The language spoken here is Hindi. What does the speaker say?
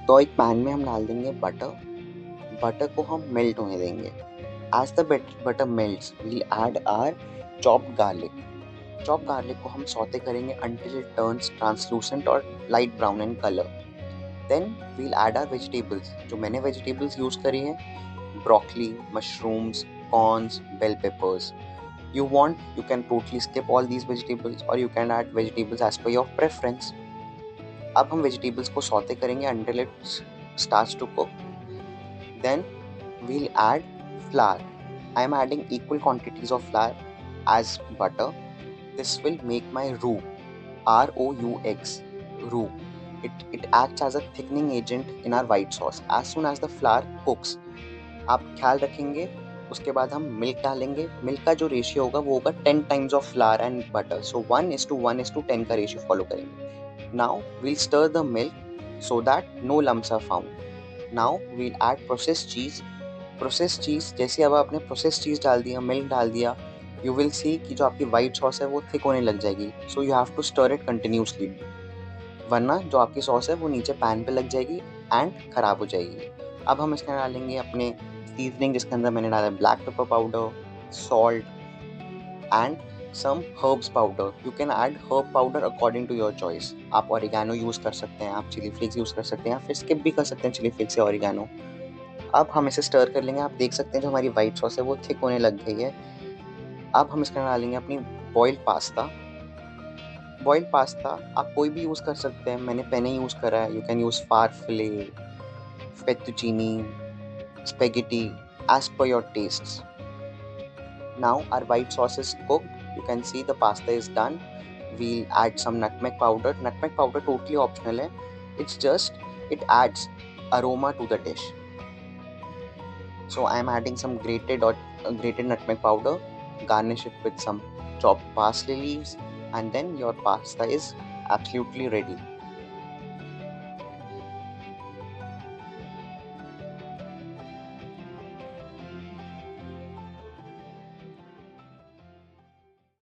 तो एक पैन में हम डाल देंगे बटर। बटर को हम मेल्ट होने देंगे। As the butter melts we'll add our chopped garlic. Chop garlic को हम सौते करेंगे until it turns translucent और light brown in colour. Then we'll add our vegetables. जो मैंने वेजिटेबल्स यूज़ करी हैं, broccoli, mushrooms, corns, bell peppers. You want, you can totally skip all these vegetables or you can add vegetables as per your preference. अब हम वेजिटेबल्स को सौते करेंगे until it starts to cook. Then we'll add flour. I am adding equal quantities of flour as butter. This will make my roux, R-O-U-X, roux. It acts as a thickening agent in our white sauce. As soon as the flour cooks, आप ख्याल रखेंगे, उसके बाद हम मिल्क डालेंगे। मिल्क का जो रेशियो होगा वो होगा 10 times of flour and butter, so 1:1:10 का रेशियो फॉलो करेंगे। Now we'll stir the milk so that no lumps are found. Now we'll add processed cheese. Processed cheese जैसे अब आपने प्रोसेस्ड चीज़ डाल दिया, मिल्क डाल दिया, यू विल सी कि जो आपकी वाइट सॉस है वो थिक होने लग जाएगी। So you have to stir it continuously, वरना जो आपकी सॉस है वो नीचे पैन पे लग जाएगी एंड ख़राब हो जाएगी। अब हम इसके अंदर डालेंगे अपने सीजनिंग, जिसके अंदर मैंने डाला black pepper powder, salt and some herbs powder. You can add herb powder according to your choice. आप ऑरिगेनो यूज़ कर सकते हैं, आप चिली फ्लेक्स यूज़ कर सकते हैं, या फिर स्किप भी कर सकते हैं चिली फ्लेक्स या ऑरिगेनो। अब हम इसे स्टर कर लेंगे। आप देख सकते हैं जो हमारी वाइट सॉस है वो थिक होने लग गई है। अब हम इसके अंदर डालेंगे अपनी बॉइल्ड पास्ता। बॉइल्ड पास्ता आप कोई भी यूज़ कर सकते हैं, मैंने पेने यूज़ करा है। You can use farfalle, fettuccine, spaghetti as per your tastes. Now our white sauce is cooked. You can see the pasta is done. We'll add some nutmeg powder. Nutmeg powder totally optional hai. It's just it adds aroma to the dish. So I am adding some grated nutmeg powder. Garnish it with some chopped parsley leaves, and then your pasta is absolutely ready.